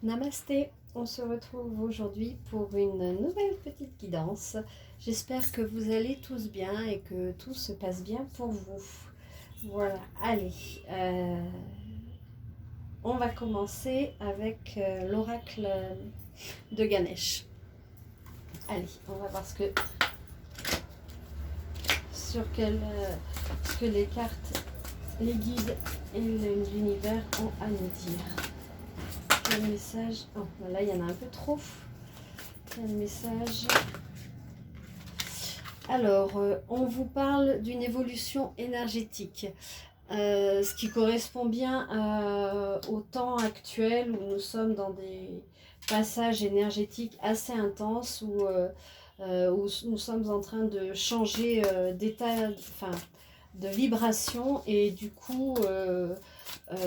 Namasté, on se retrouve aujourd'hui pour une nouvelle petite guidance. J'espère que vous allez tous bien et que tout se passe bien pour vous. Voilà, allez, on va commencer avec l'oracle de Ganesh. Allez, on va voir ce que les cartes, les guides et l'univers ont à nous dire. Quel message? Oh, là, il y en a un peu trop. Quel message? Alors, on vous parle d'une évolution énergétique. Ce qui correspond bien au temps actuel où nous sommes dans des passages énergétiques assez intenses où nous sommes en train de changer d'état, de vibration, et du coup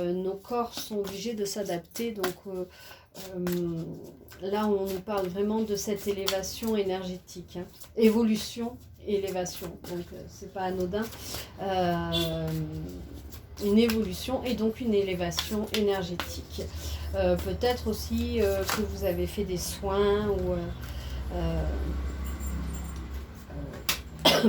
nos corps sont obligés de s'adapter. Donc là on nous parle vraiment de cette élévation énergétique, hein. Évolution, élévation, donc c'est pas anodin. Une évolution et donc une élévation énergétique. Peut-être aussi que vous avez fait des soins ou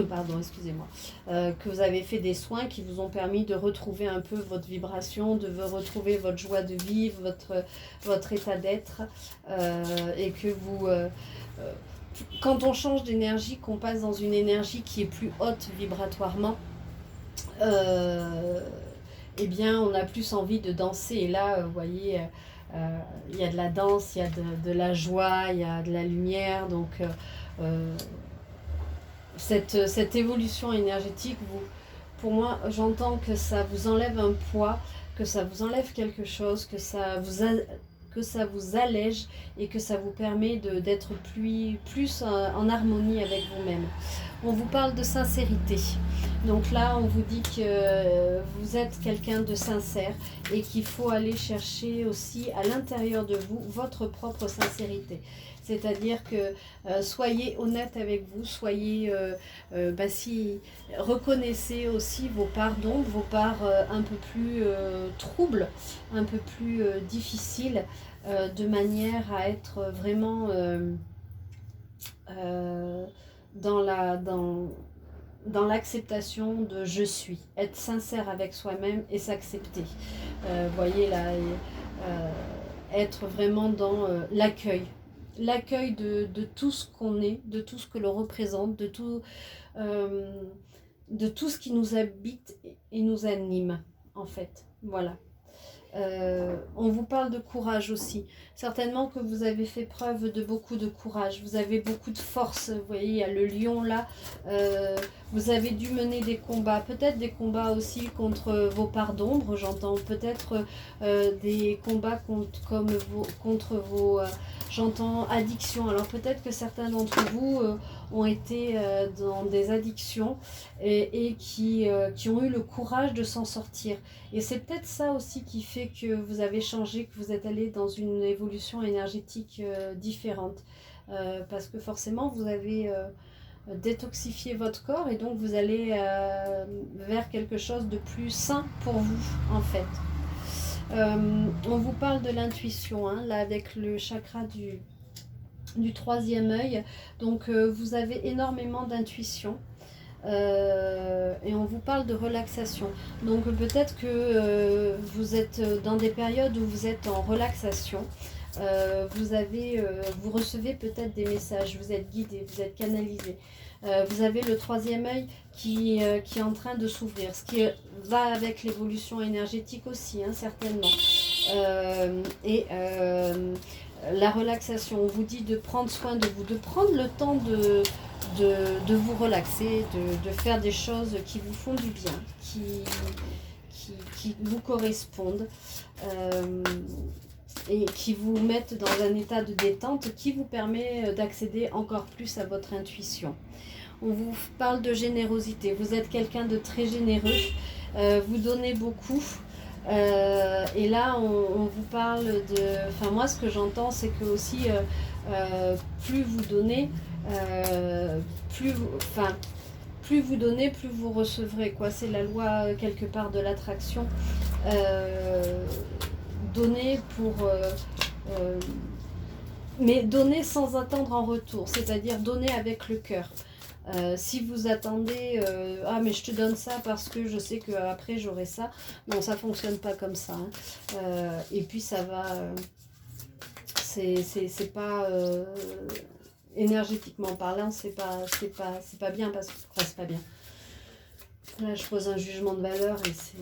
pardon, excusez-moi, que vous avez fait des soins qui vous ont permis de retrouver un peu votre vibration, de retrouver votre joie de vivre, votre état d'être, et que vous, quand on change d'énergie, qu'on passe dans une énergie qui est plus haute vibratoirement, eh bien on a plus envie de danser. Et là, vous voyez, il y a de la danse, il y a de la joie, il y a de la lumière, donc cette évolution énergétique, pour moi, j'entends que ça vous enlève un poids, que ça vous enlève quelque chose, que ça vous allège et que ça vous permet d'être plus en harmonie avec vous-même. On vous parle de sincérité. Donc là, on vous dit que vous êtes quelqu'un de sincère et qu'il faut aller chercher aussi à l'intérieur de vous votre propre sincérité. C'est-à-dire que soyez honnête avec vous, soyez, reconnaissez aussi vos parts d'ombre, vos parts un peu plus troubles, un peu plus difficiles, de manière à être vraiment dans l'acceptation de je suis, être sincère avec soi-même et s'accepter. Voyez là, être vraiment dans l'accueil de tout ce qu'on est, de tout ce que l'on représente, de tout ce qui nous habite et nous anime, en fait. Voilà. On vous parle de courage aussi. Certainement que vous avez fait preuve de beaucoup de courage. Vous avez beaucoup de force. Vous voyez, il y a le lion là. Vous avez dû mener des combats. Peut-être des combats aussi contre vos parts d'ombre, j'entends. Peut-être des combats contre vos j'entends addictions. Alors peut-être que certains d'entre vous ont été dans des addictions et qui ont eu le courage de s'en sortir. Et c'est peut-être ça aussi qui fait que vous avez changé, que vous êtes allé dans une évolution énergétique différente. Parce que forcément, vous avez détoxifié votre corps et donc vous allez vers quelque chose de plus sain pour vous, en fait. On vous parle de l'intuition, hein, là avec le chakra du troisième œil. Donc vous avez énormément d'intuition. Et on vous parle de relaxation. Donc peut-être que vous êtes dans des périodes où vous êtes en relaxation. Vous recevez peut-être des messages, vous êtes guidé, vous êtes canalisé. Vous avez le troisième œil qui est en train de s'ouvrir, ce qui va avec l'évolution énergétique aussi, hein, certainement. La relaxation, on vous dit de prendre soin de vous, de prendre le temps de vous relaxer, de faire des choses qui vous font du bien, qui vous correspondent, et qui vous mettent dans un état de détente qui vous permet d'accéder encore plus à votre intuition. On vous parle de générosité. Vous êtes quelqu'un de très généreux, vous donnez beaucoup. Et là on vous parle de... Enfin moi ce que j'entends c'est que aussi plus vous donnez, plus vous donnez, plus vous recevrez, quoi. C'est la loi quelque part de l'attraction. Donner pour Mais donner sans attendre en retour, c'est-à-dire donner avec le cœur. Si vous attendez, ah mais je te donne ça parce que je sais qu'après j'aurai ça, non, ça fonctionne pas comme ça. Hein. Et puis ça va, c'est pas, énergétiquement parlant, c'est pas bien, parce que, enfin c'est pas bien. Là je pose un jugement de valeur et c'est,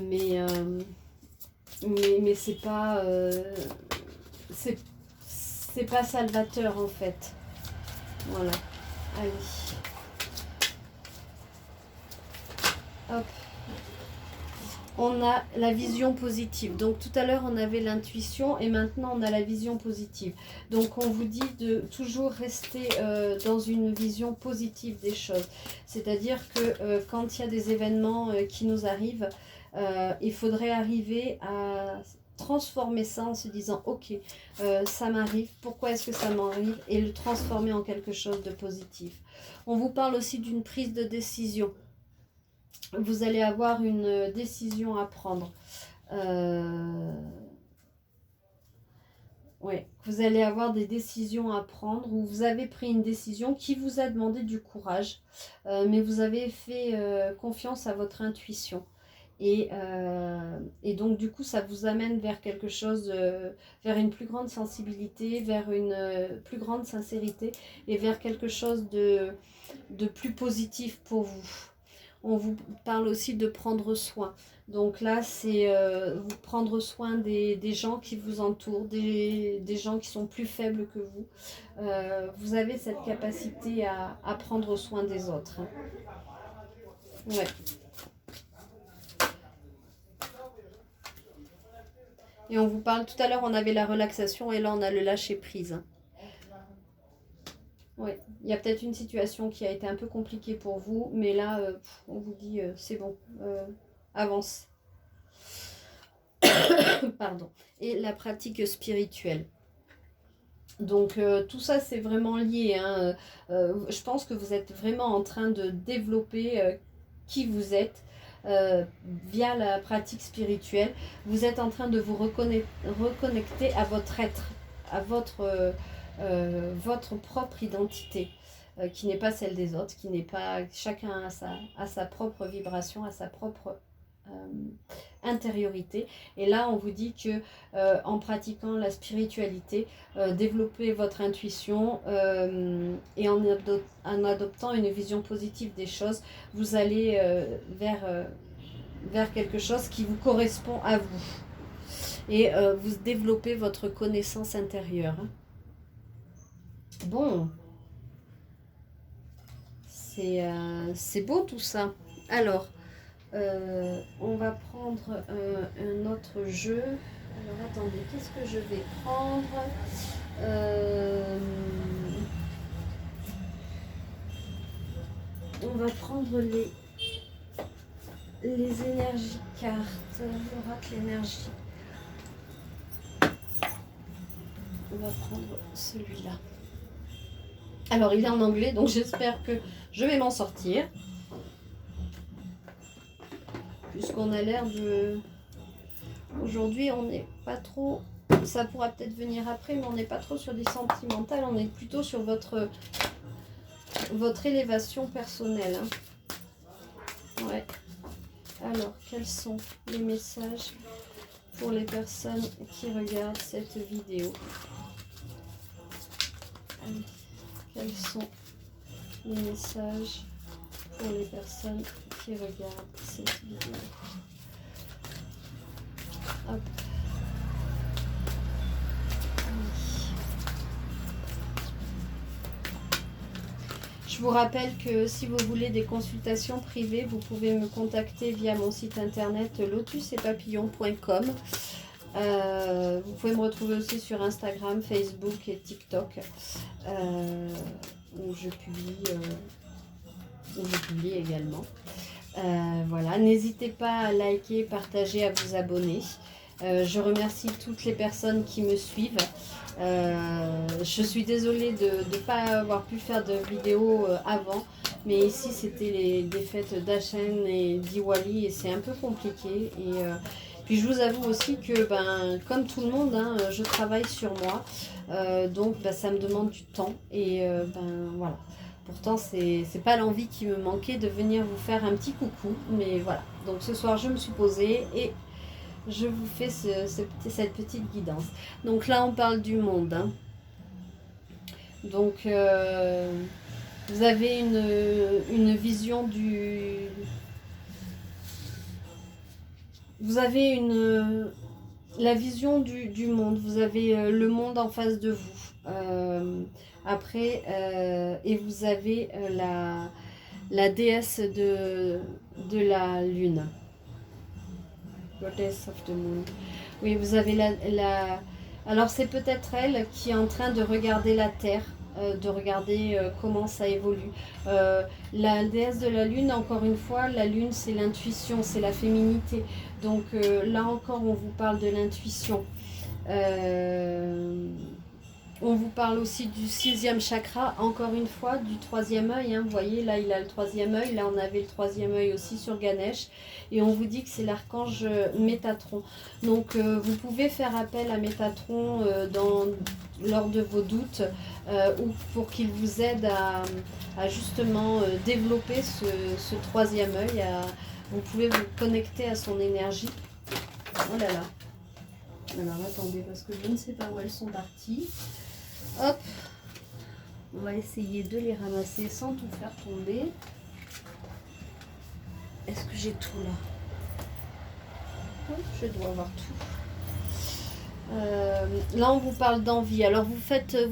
mais c'est pas, c'est pas salvateur en fait. Voilà, allez. Hop. On a la vision positive. Donc tout à l'heure on avait l'intuition et maintenant on a la vision positive. Donc on vous dit de toujours rester dans une vision positive des choses. C'est-à-dire que quand il y a des événements qui nous arrivent, il faudrait arriver à transformer ça en se disant ok, ça m'arrive, pourquoi est-ce que ça m'arrive, et le transformer en quelque chose de positif. On vous parle aussi d'une prise de décision. Vous allez avoir une décision à prendre. Ouais, vous allez avoir des décisions à prendre, ou vous avez pris une décision qui vous a demandé du courage, mais vous avez fait confiance à votre intuition. Et donc du coup ça vous amène vers quelque chose, vers une plus grande sensibilité, vers une plus grande sincérité et vers quelque chose de plus positif pour vous. On vous parle aussi de prendre soin. Donc là, c'est vous prendre soin des gens qui vous entourent, des gens qui sont plus faibles que vous. Vous avez cette capacité à prendre soin des autres. Hein. Ouais. Et on vous parle, tout à l'heure, on avait la relaxation et là, on a le lâcher-prise. Hein. Oui, il y a peut-être une situation qui a été un peu compliquée pour vous, mais là, on vous dit, c'est bon, avance. Pardon. Et la pratique spirituelle. Donc, tout ça, c'est vraiment lié. Hein. Je pense que vous êtes vraiment en train de développer qui vous êtes via la pratique spirituelle. Vous êtes en train de vous reconnecter à votre être, à votre propre identité, qui n'est pas celle des autres, qui n'est pas, chacun a sa propre vibration, a sa propre intériorité. Et là on vous dit que en pratiquant la spiritualité, développez votre intuition et en adoptant une vision positive des choses, vous allez vers quelque chose qui vous correspond à vous. Et vous développez votre connaissance intérieure. Bon, c'est beau tout ça. Alors, on va prendre un autre jeu. Alors attendez, qu'est-ce que je vais prendre On va prendre les énergies cartes, l'oracle énergie. On va prendre celui-là. Alors il est en anglais, donc j'espère que je vais m'en sortir. Puisqu'on a l'air de... Aujourd'hui on n'est pas trop... Ça pourra peut-être venir après, mais on n'est pas trop sur des sentimentales, on est plutôt sur votre élévation personnelle. Hein. Ouais. Alors, quels sont les messages pour les personnes qui regardent cette vidéo? Allez. Quels sont les messages pour les personnes qui regardent cette vidéo? Hop. Je vous rappelle que si vous voulez des consultations privées, vous pouvez me contacter via mon site internet lotusetpapillon.com. Vous pouvez me retrouver aussi sur Instagram, Facebook et TikTok où je publie également. Voilà, n'hésitez pas à liker, partager, à vous abonner. Je remercie toutes les personnes qui me suivent. Je suis désolée de ne pas avoir pu faire de vidéo avant, mais ici c'était des fêtes d'Achen et d'Iwali et c'est un peu compliqué. Et Puis je vous avoue aussi que, ben, comme tout le monde, hein, je travaille sur moi. Donc ben, ça me demande du temps. Et ben voilà. Pourtant, c'est pas l'envie qui me manquait de venir vous faire un petit coucou. Mais voilà. Donc ce soir, je me suis posée et je vous fais cette petite guidance. Donc là, on parle du monde. Hein. Donc, vous avez une vision du... Vous avez la vision du monde. Vous avez le monde en face de vous. Après, et vous avez la déesse de la lune. Goddess of the Moon. Oui, vous avez alors c'est peut-être elle qui est en train de regarder la Terre, de regarder comment ça évolue. La déesse de la Lune, encore une fois, la Lune c'est l'intuition, c'est la féminité. Donc là encore, on vous parle de l'intuition. On vous parle aussi du 6e chakra, encore une fois, du 3e œil. Hein, vous voyez, là, il a le 3e œil. Là, on avait le 3e œil aussi sur Ganesh. Et on vous dit que c'est l'archange Métatron. Donc, vous pouvez faire appel à Métatron lors de vos doutes ou pour qu'il vous aide à justement développer ce 3e œil. Vous pouvez vous connecter à son énergie. Oh là là. Alors, attendez, parce que je ne sais pas où elles sont parties. Hop, on va essayer de les ramasser sans tout faire tomber. Est-ce que j'ai tout là? Oui, je dois avoir tout. Là, on vous parle d'envie. Alors, vous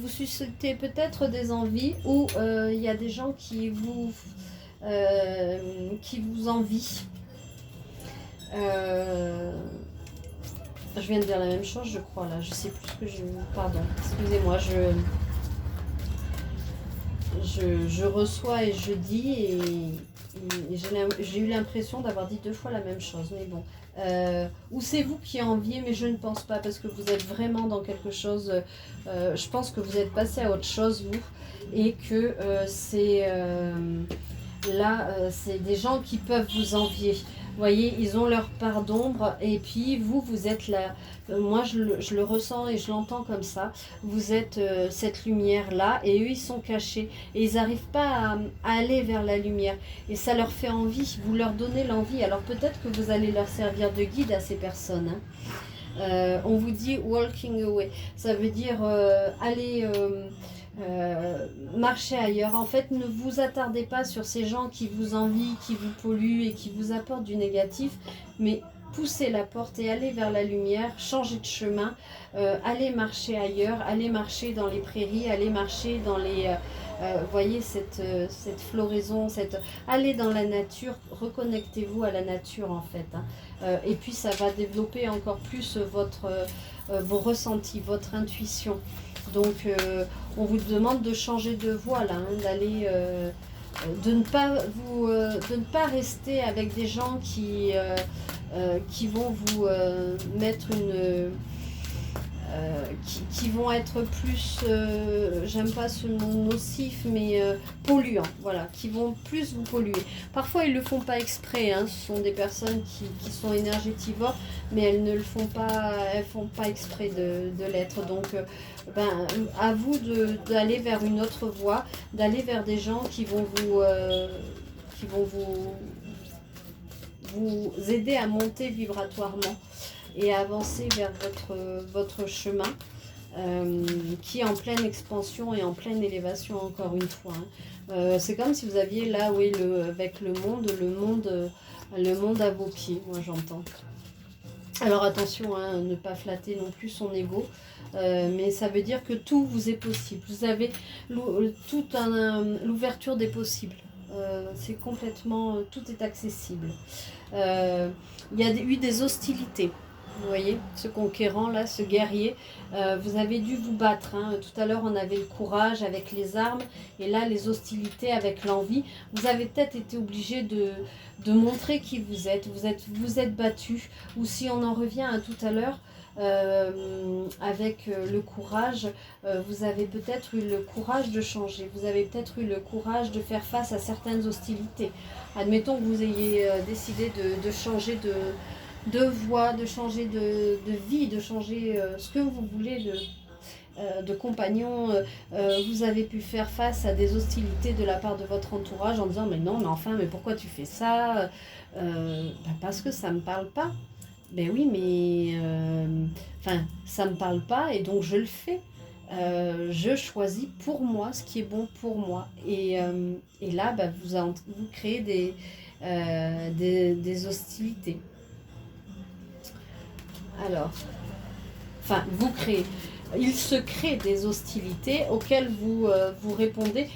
suscitez peut-être des envies ou il y a des gens qui vous envient. Je viens de dire la même chose, je crois, là. Je sais plus ce que je... Pardon, excusez-moi, je reçois et je dis et j'ai eu l'impression d'avoir dit 2 fois la même chose, mais bon. Ou c'est vous qui enviez, mais je ne pense pas, parce que vous êtes vraiment dans quelque chose... je pense que vous êtes passé à autre chose, vous, et que c'est des gens qui peuvent vous envier. Vous voyez, ils ont leur part d'ombre et puis vous êtes là. Moi, je le ressens et je l'entends comme ça. Vous êtes cette lumière-là et eux, ils sont cachés. Et ils n'arrivent pas à aller vers la lumière. Et ça leur fait envie. Vous leur donnez l'envie. Alors peut-être que vous allez leur servir de guide à ces personnes. Hein. On vous dit « walking away ». Ça veut dire aller... marchez ailleurs. En fait, ne vous attardez pas sur ces gens qui vous envient, qui vous polluent et qui vous apportent du négatif, mais poussez la porte et allez vers la lumière, changez de chemin, allez marcher ailleurs, allez marcher dans les prairies, allez marcher dans les... voyez cette floraison, allez dans la nature, reconnectez-vous à la nature en fait. Hein. Et puis ça va développer encore plus vos ressentis, votre intuition. Donc, on vous demande de changer de voie, là, hein, d'aller, de ne pas rester avec des gens qui vont vous mettre qui vont être plus, j'aime pas ce mot nocif, mais polluants, voilà, qui vont plus vous polluer. Parfois, ils le font pas exprès, hein, ce sont des personnes qui sont énergétivores, mais elles ne le font pas, elles font pas exprès de l'être. Donc, à vous d'aller vers une autre voie, d'aller vers des gens qui vont vous aider à monter vibratoirement et à avancer vers votre chemin qui est en pleine expansion et en pleine élévation encore une fois. Hein. C'est comme si vous aviez là, oui, avec le monde à vos pieds, moi j'entends. Alors attention, hein, ne pas flatter non plus son ego, mais ça veut dire que tout vous est possible. Vous avez l'ouverture des possibles. C'est complètement, tout est accessible. Il y a eu des hostilités. Vous voyez, ce conquérant là, ce guerrier, vous avez dû vous battre. Hein. Tout à l'heure, on avait le courage avec les armes et là, les hostilités avec l'envie. Vous avez peut-être été obligé de montrer qui vous êtes. Vous êtes battu. Ou si on en revient à tout à l'heure, avec le courage, vous avez peut-être eu le courage de changer. Vous avez peut-être eu le courage de faire face à certaines hostilités. Admettons que vous ayez décidé de changer de voie, de changer de vie, de changer ce que vous voulez de compagnon. Vous avez pu faire face à des hostilités de la part de votre entourage en disant mais non, mais enfin, mais pourquoi tu fais ça? Parce que ça ne me parle pas. Ben oui, mais enfin, ça ne me parle pas et donc je le fais. Je choisis pour moi ce qui est bon pour moi. Et là, bah, vous créez des hostilités. Alors, enfin, vous créez. Il se crée des hostilités auxquelles vous répondez.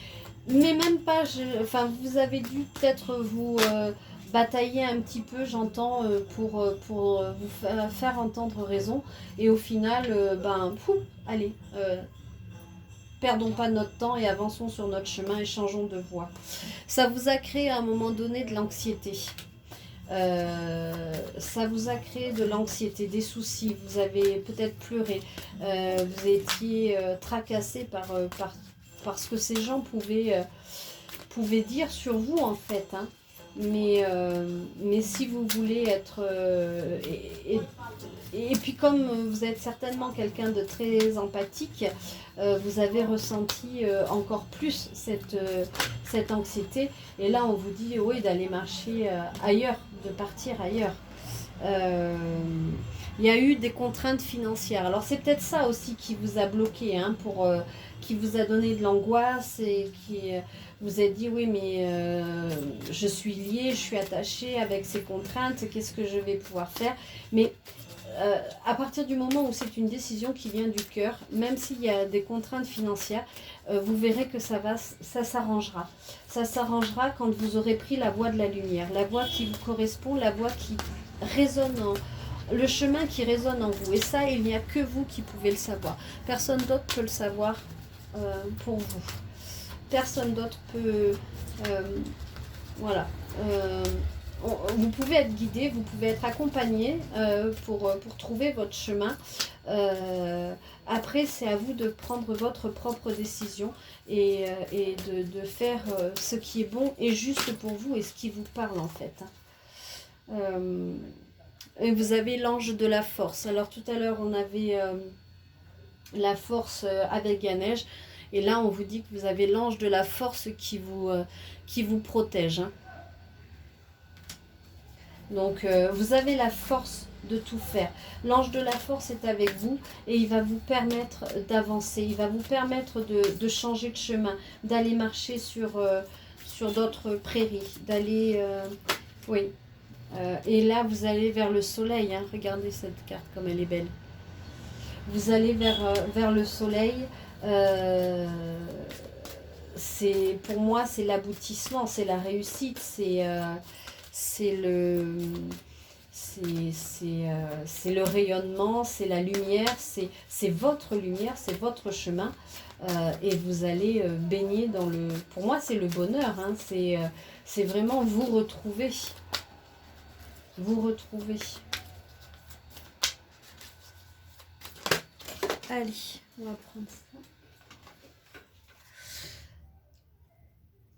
Mais même pas, enfin, vous avez dû peut-être vous batailler un petit peu, j'entends, pour vous faire entendre raison. Et au final, allez, perdons pas notre temps et avançons sur notre chemin et changeons de voie. Ça vous a créé à un moment donné de l'anxiété. Ça vous a créé de l'anxiété, des soucis, vous avez peut-être pleuré, vous étiez tracassé par ce que ces gens pouvaient dire sur vous en fait. Hein. Mais si vous voulez être... et puis comme vous êtes certainement quelqu'un de très empathique, vous avez ressenti encore plus cette anxiété. Et là, on vous dit oui, d'aller marcher ailleurs, de partir ailleurs. Il y a eu des contraintes financières. Alors c'est peut-être ça aussi qui vous a bloqué, hein, qui vous a donné de l'angoisse et qui vous a dit oui mais je suis liée, je suis attachée avec ces contraintes, qu'est-ce que je vais pouvoir faire? Mais à partir du moment où c'est une décision qui vient du cœur, même s'il y a des contraintes financières, vous verrez que ça s'arrangera. Ça s'arrangera quand vous aurez pris la voie de la lumière, la voie qui vous correspond, la voie qui résonne le chemin qui résonne en vous. Et ça, il n'y a que vous qui pouvez le savoir. Personne d'autre peut le savoir pour vous. Personne d'autre peut... voilà. Vous pouvez être guidé, vous pouvez être accompagné pour trouver votre chemin. Après, c'est à vous de prendre votre propre décision et de faire ce qui est bon et juste pour vous et ce qui vous parle en fait. Et vous avez l'ange de la force. Alors tout à l'heure, on avait la force avec Ganesh. Et là, on vous dit que vous avez l'ange de la force qui vous protège. Hein. Donc, vous avez la force de tout faire. L'ange de la force est avec vous et il va vous permettre d'avancer. Il va vous permettre de changer de chemin, d'aller marcher sur d'autres prairies, d'aller... oui. Et là, vous allez vers le soleil. Hein. Regardez cette carte comme elle est belle. Vous allez vers le soleil. Pour moi, c'est l'aboutissement, c'est la réussite, c'est le rayonnement, c'est la lumière, c'est votre lumière, c'est votre chemin. Et vous allez baigner dans le... Pour moi, c'est le bonheur. Hein. C'est vraiment vous retrouver. Vous retrouver. Allez, on va prendre ça.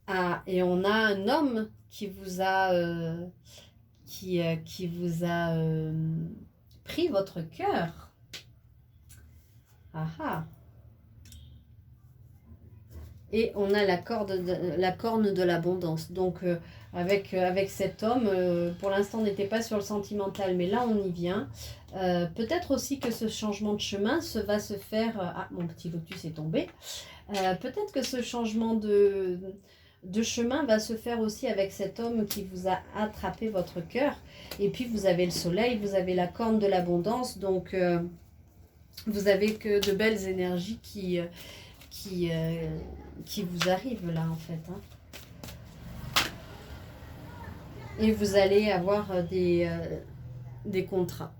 Ah, et on a un homme qui vous a pris votre cœur. Ah ah. Et on a la corne de l'abondance. Donc avec cet homme, pour l'instant on n'était pas sur le sentimental, mais là on y vient. Peut-être aussi que ce changement de chemin va se faire... ah, mon petit lotus est tombé. Peut-être que ce changement de chemin va se faire aussi avec cet homme qui vous a attrapé votre cœur. Et puis vous avez le soleil, vous avez la corne de l'abondance. Donc vous avez que de belles énergies qui vous arrivent là en fait. Hein. Et vous allez avoir des contrats.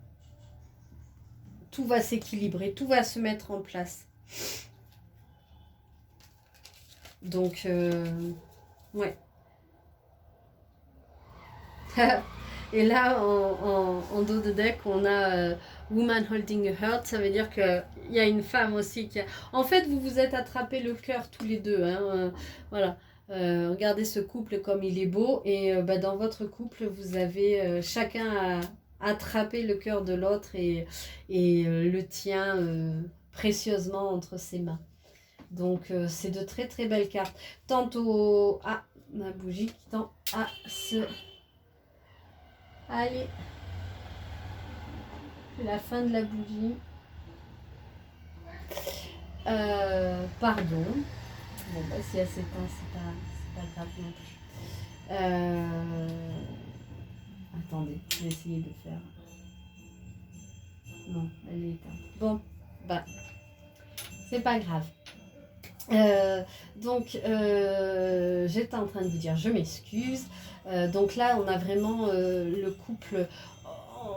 Tout va s'équilibrer, tout va se mettre en place. Donc, ouais. Et là, en dos de deck, on a Woman Holding a Heart. Ça veut dire qu'il y a une femme aussi qui a... En fait, vous vous êtes attrapé le cœur tous les deux. Hein, voilà. Regardez ce couple comme il est beau. Et dans votre couple, vous avez chacun attraper le cœur de l'autre et le tient précieusement entre ses mains. Donc c'est de très très belles cartes. Tantôt ma bougie qui tend à se... Allez, c'est la fin de la bougie. Pardon. Bon, bah, si elle s'éteint, c'est pas grave non plus. Attendez, je vais essayer de faire. Non, elle est éteinte. Bon, bah, c'est pas grave. J'étais en train de vous dire, je m'excuse. Donc là, on a vraiment le couple.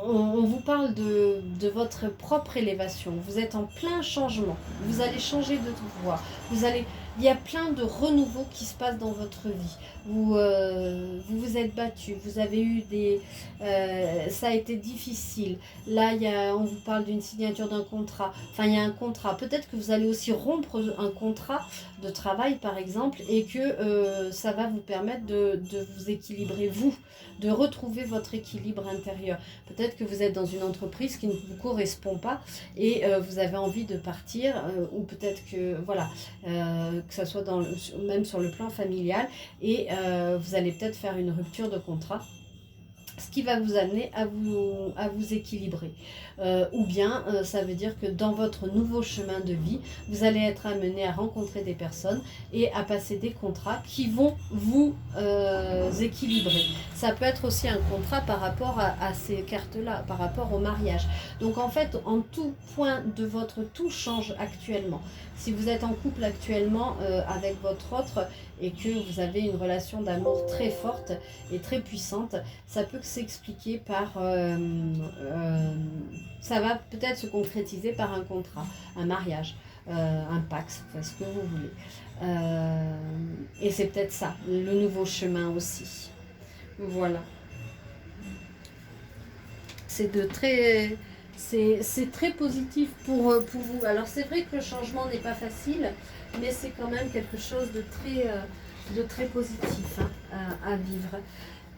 On vous parle de votre propre élévation. Vous êtes en plein changement. Vous allez changer de voie. Il y a plein de renouveau qui se passe dans votre vie. Vous vous êtes battu. Vous avez eu ça a été difficile. Là, on vous parle d'une signature d'un contrat. Enfin, il y a un contrat. Peut-être que vous allez aussi rompre un contrat de travail, par exemple, et que ça va vous permettre de vous équilibrer, de retrouver votre équilibre intérieur. Peut-être que vous êtes dans une entreprise qui ne vous correspond pas et vous avez envie de partir, ou peut-être que, voilà, que ça soit même sur le plan familial, et vous allez peut-être faire une rupture de contrat, ce qui va vous amener à vous équilibrer. Ou bien, ça veut dire que dans votre nouveau chemin de vie, vous allez être amené à rencontrer des personnes et à passer des contrats qui vont vous équilibrer. Ça peut être aussi un contrat par rapport à ces cartes-là, par rapport au mariage. Donc en fait, en tout point de tout change actuellement. Si vous êtes en couple actuellement avec votre autre et que vous avez une relation d'amour très forte et très puissante, ça peut s'expliquer par... ça va peut-être se concrétiser par un contrat, un mariage, un pax, enfin, ce que vous voulez. Et c'est peut-être ça, le nouveau chemin aussi. Voilà. C'est très positif pour vous. Alors c'est vrai que le changement n'est pas facile, mais c'est quand même quelque chose de très positif à vivre.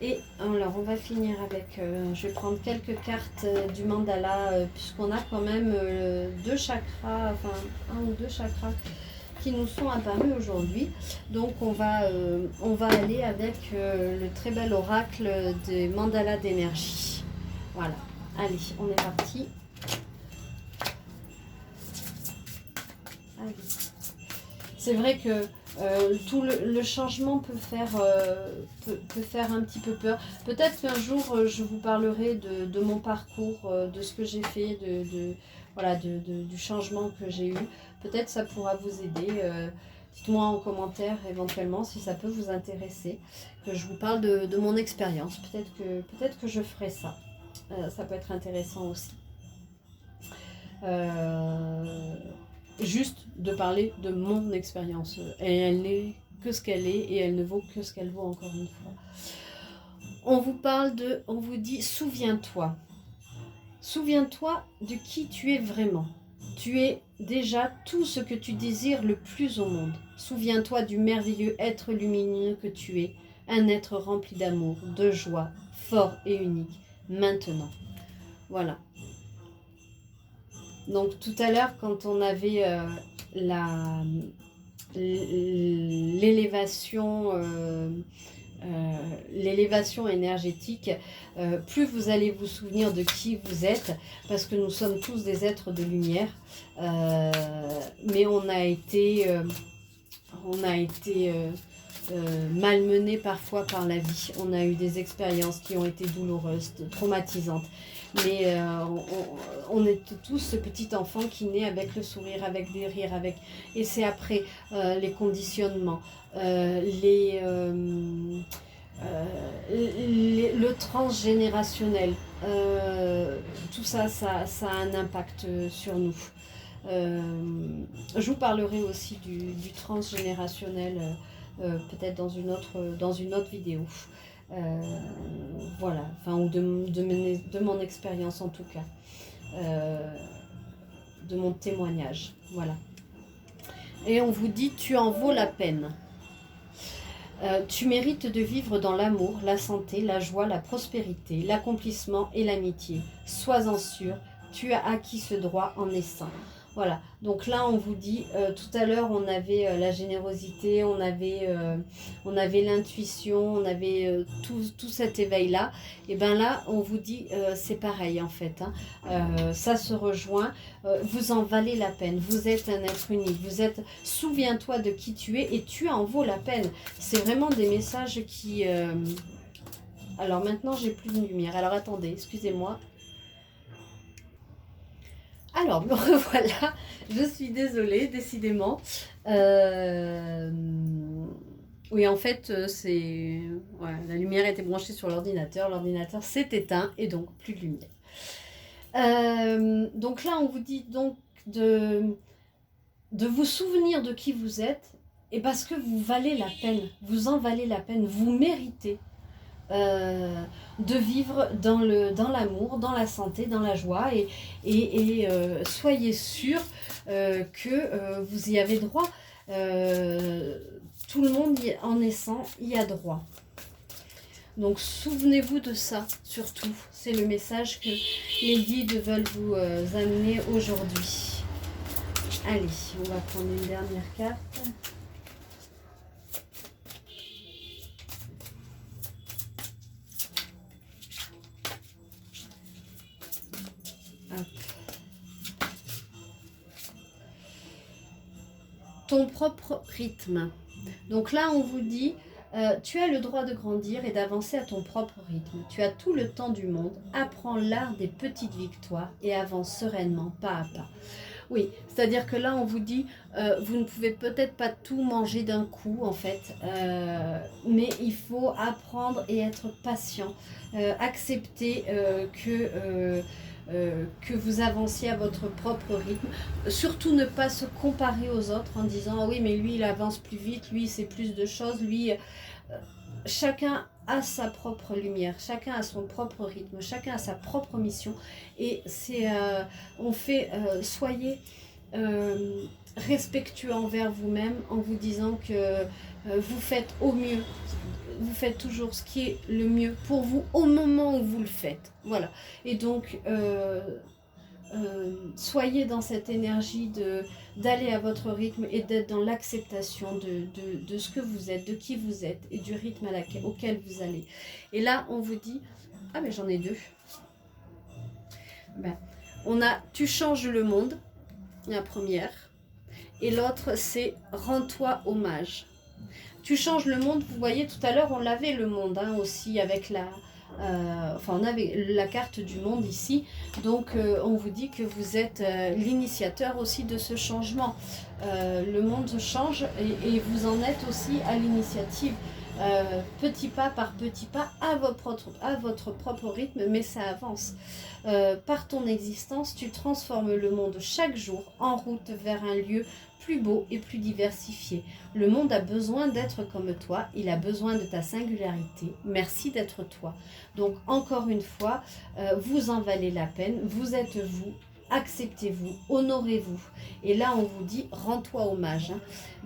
Et alors on va finir avec, je vais prendre quelques cartes du mandala, puisqu'on a quand même deux chakras, enfin un ou deux chakras qui nous sont apparus aujourd'hui. Donc on va aller avec le très bel oracle des mandalas d'énergie. Voilà, allez, on est parti. Allez. C'est vrai que tout le changement peut faire un petit peu peur. Peut-être qu'un jour, je vous parlerai de mon parcours, de ce que j'ai fait, du changement que j'ai eu. Peut-être ça pourra vous aider. Dites-moi en commentaire éventuellement si ça peut vous intéresser, que je vous parle de mon expérience. Peut-être que je ferai ça. Ça peut être intéressant aussi. Juste de parler de mon expérience. Et elle n'est que ce qu'elle est et elle ne vaut que ce qu'elle vaut, encore une fois. On vous dit, souviens-toi. Souviens-toi de qui tu es vraiment. Tu es déjà tout ce que tu désires le plus au monde. Souviens-toi du merveilleux être lumineux que tu es, un être rempli d'amour, de joie, fort et unique, maintenant. Voilà. Donc tout à l'heure, quand on avait l'élévation énergétique, plus vous allez vous souvenir de qui vous êtes, parce que nous sommes tous des êtres de lumière, mais on a été malmenés parfois par la vie. On a eu des expériences qui ont été douloureuses, traumatisantes. Mais on est tous ce petit enfant qui naît avec le sourire, avec des rires, et c'est après les conditionnements, le transgénérationnel, tout ça a un impact sur nous. Je vous parlerai aussi du transgénérationnel peut-être dans une autre vidéo. Voilà, enfin, ou de mon expérience en tout cas, de mon témoignage, voilà. Et on vous dit, tu en vaux la peine. Tu mérites de vivre dans l'amour, la santé, la joie, la prospérité, l'accomplissement et l'amitié. Sois-en sûr, tu as acquis ce droit en naissant. Voilà, donc là on vous dit, tout à l'heure on avait la générosité, on avait l'intuition, on avait tout cet éveil-là. Et bien là on vous dit, c'est pareil en fait, hein. Ça se rejoint, vous en valez la peine, vous êtes un être unique, souviens-toi de qui tu es et tu en vaux la peine. C'est vraiment des messages qui... Alors maintenant j'ai plus de lumière, alors attendez, excusez-moi. Alors, me revoilà, je suis désolée, décidément. Oui, en fait, ouais, la lumière était branchée sur l'ordinateur s'est éteint et donc plus de lumière. Donc là, on vous dit donc de vous souvenir de qui vous êtes et parce que vous valez la peine, vous en valez la peine, vous méritez. De vivre dans l'amour, dans la santé, dans la joie et soyez sûrs que vous y avez droit. Tout le monde en naissant y a droit. Donc souvenez-vous de ça, surtout. C'est le message que les guides veulent vous amener aujourd'hui. Allez, on va prendre une dernière carte. Ton propre rythme. Donc là, on vous dit, tu as le droit de grandir et d'avancer à ton propre rythme. Tu as tout le temps du monde. Apprends l'art des petites victoires et avance sereinement, pas à pas. Oui, c'est-à-dire que là, on vous dit, vous ne pouvez peut-être pas tout manger d'un coup, en fait, mais il faut apprendre et être patient, accepter que vous avanciez à votre propre rythme. Surtout ne pas se comparer aux autres en disant ah oui mais lui il avance plus vite, lui c'est plus de choses, lui chacun a sa propre lumière, chacun a son propre rythme, chacun a sa propre mission et soyez respectueux envers vous-même en vous disant que vous faites au mieux. Vous faites toujours ce qui est le mieux pour vous au moment où vous le faites. Voilà. Et donc, soyez dans cette énergie d'aller à votre rythme et d'être dans l'acceptation de ce que vous êtes, de qui vous êtes et du rythme auquel vous allez. Et là, on vous dit, ah mais j'en ai deux. Ben, tu changes le monde, la première. Et l'autre, c'est rends-toi hommage. Tu changes le monde, vous voyez, tout à l'heure, on l'avait le monde hein, aussi avec on avait la carte du monde ici. Donc, on vous dit que vous êtes l'initiateur aussi de ce changement. Le monde change et vous en êtes aussi à l'initiative. Petit pas par petit pas à votre propre rythme, mais ça avance. Par ton existence, tu transformes le monde chaque jour en route vers un lieu plus beau et plus diversifié. Le monde a besoin d'être comme toi, il a besoin de ta singularité. Merci d'être toi. Donc encore une fois, vous en valez la peine, vous êtes vous, acceptez-vous, honorez-vous. Et là on vous dit, rends-toi hommage. Hein.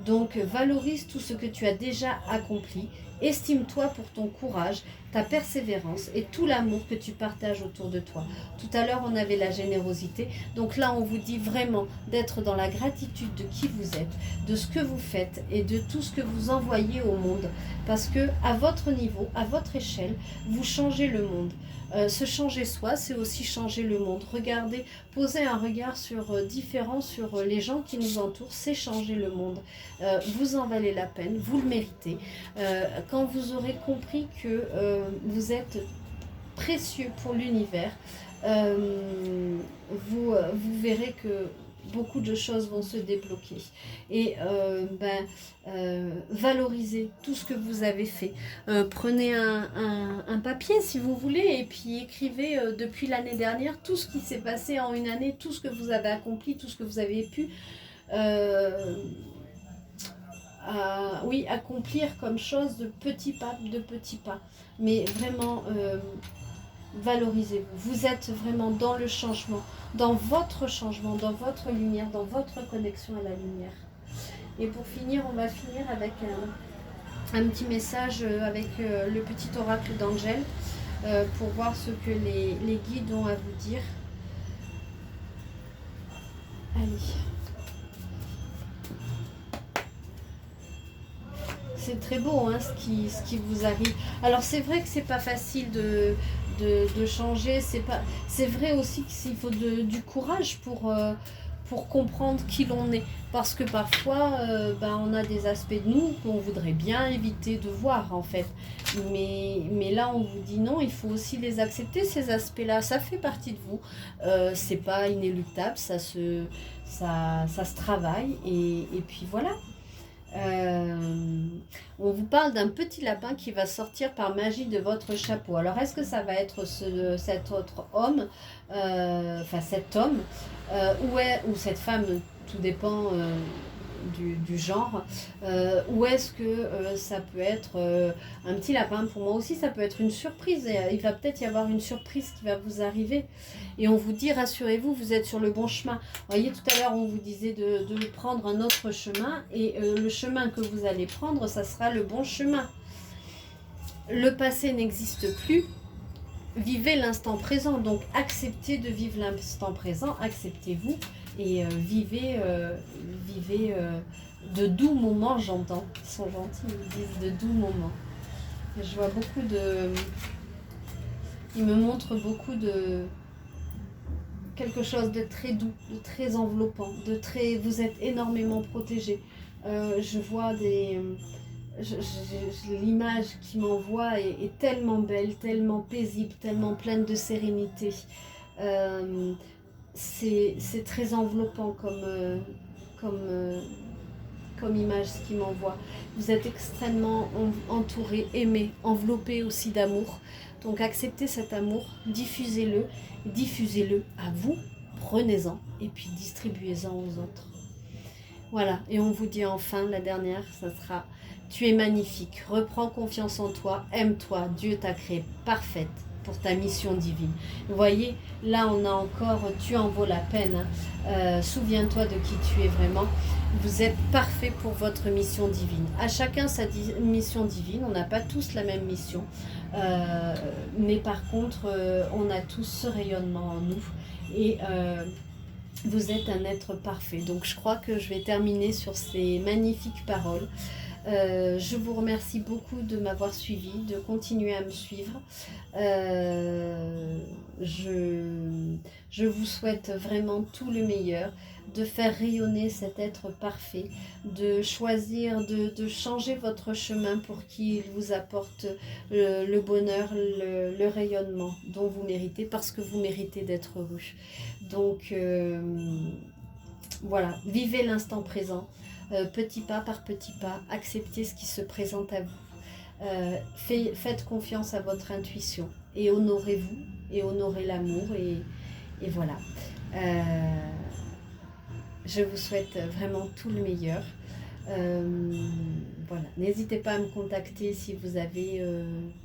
Donc valorise tout ce que tu as déjà accompli, estime-toi pour ton courage, ta persévérance et tout l'amour que tu partages autour de toi. Tout à l'heure, on avait la générosité. Donc là, on vous dit vraiment d'être dans la gratitude de qui vous êtes, de ce que vous faites et de tout ce que vous envoyez au monde. Parce que à votre niveau, à votre échelle, vous changez le monde. Se changer soi, c'est aussi changer le monde. Regardez, poser un regard différent sur les gens qui nous entourent, c'est changer le monde. Vous en valez la peine, vous le méritez. Quand vous aurez compris que vous êtes précieux pour l'univers, vous verrez que beaucoup de choses vont se débloquer. Et valorisez tout ce que vous avez fait. Prenez un papier si vous voulez et puis écrivez depuis l'année dernière tout ce qui s'est passé en une année, tout ce que vous avez accompli, tout ce que vous avez pu accomplir comme chose de petits pas, mais vraiment valorisez-vous. Vous êtes vraiment dans le changement, dans votre lumière, dans votre connexion à la lumière. Et pour finir, on va finir avec un petit message avec le petit oracle d'Angèle pour voir ce que les guides ont à vous dire. Allez. C'est très beau hein, ce qui vous arrive. Alors c'est vrai que c'est pas facile de changer. C'est vrai aussi qu'il faut du courage pour comprendre qui l'on est. Parce que parfois, on a des aspects de nous qu'on voudrait bien éviter de voir en fait. Mais là, on vous dit non, il faut aussi les accepter, ces aspects-là. Ça fait partie de vous. C'est pas inéluctable, ça se travaille. Et puis voilà. On vous parle d'un petit lapin qui va sortir par magie de votre chapeau. Alors, est-ce que ça va être cet autre homme, cet homme, ou cette femme, tout dépend du genre, ou est-ce que ça peut être un petit lapin? Pour moi aussi, ça peut être une surprise. Il va peut-être y avoir une surprise qui va vous arriver. Et on vous dit, rassurez-vous, vous êtes sur le bon chemin. Vous voyez, tout à l'heure, on vous disait de prendre un autre chemin. Et le chemin que vous allez prendre, ça sera le bon chemin. Le passé n'existe plus. Vivez l'instant présent. Donc, acceptez de vivre l'instant présent. Acceptez-vous. Et vivez de doux moments, j'entends. Ils sont gentils, ils disent de doux moments. Et je vois beaucoup de... Ils me montrent beaucoup de... quelque chose de très doux, de très enveloppant, de très... Vous êtes énormément protégés. Je vois des... L'image qui m'envoie est tellement belle, tellement paisible, tellement pleine de sérénité. C'est très enveloppant comme image ce qui m'envoie. Vous êtes extrêmement entouré, aimé, enveloppé aussi d'amour. Donc acceptez cet amour, diffusez-le à vous, prenez-en et puis distribuez-en aux autres. Voilà, et on vous dit enfin, la dernière, ça sera: tu es magnifique, reprends confiance en toi, aime-toi, Dieu t'a créé parfaite pour ta mission divine. Vous voyez, là on a encore, tu en vaux la peine, hein. Souviens-toi de qui tu es vraiment. Vous êtes parfait pour votre mission divine. À chacun sa mission divine, on n'a pas tous la même mission, mais par contre, on a tous ce rayonnement en nous. Et vous êtes un être parfait. Donc je crois que je vais terminer sur ces magnifiques paroles. Je vous remercie beaucoup de m'avoir suivi, de continuer à me suivre. Je vous souhaite vraiment tout le meilleur, de faire rayonner cet être parfait, de choisir, de changer votre chemin pour qu'il vous apporte le bonheur, le rayonnement dont vous méritez, parce que vous méritez d'être heureux. Donc voilà, vivez l'instant présent. Petit pas par petit pas, acceptez ce qui se présente à vous. Faites confiance à votre intuition et honorez-vous et honorez l'amour et voilà. Je vous souhaite vraiment tout le meilleur. Voilà. N'hésitez pas à me contacter si vous avez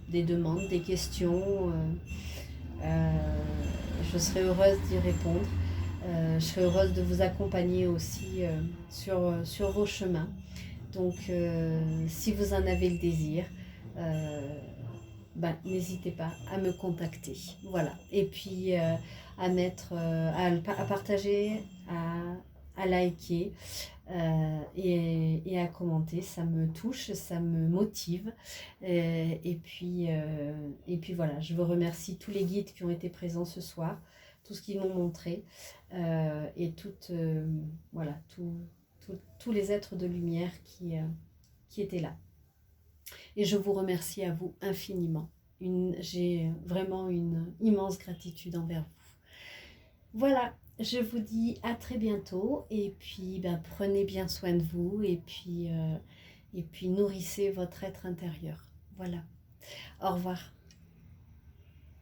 des demandes, des questions. Je serai heureuse d'y répondre. Je serai heureuse de vous accompagner aussi sur vos chemins. Donc, si vous en avez le désir, n'hésitez pas à me contacter. Voilà. Et puis, à partager, à liker et à commenter. Ça me touche, ça me motive. Et puis voilà, je vous remercie tous les guides qui ont été présents ce soir, tout ce qu'ils m'ont montré, et tous les êtres de lumière qui étaient là. Et je vous remercie à vous infiniment. J'ai vraiment une immense gratitude envers vous. Voilà, je vous dis à très bientôt, et puis prenez bien soin de vous, et puis nourrissez votre être intérieur. Voilà, au revoir.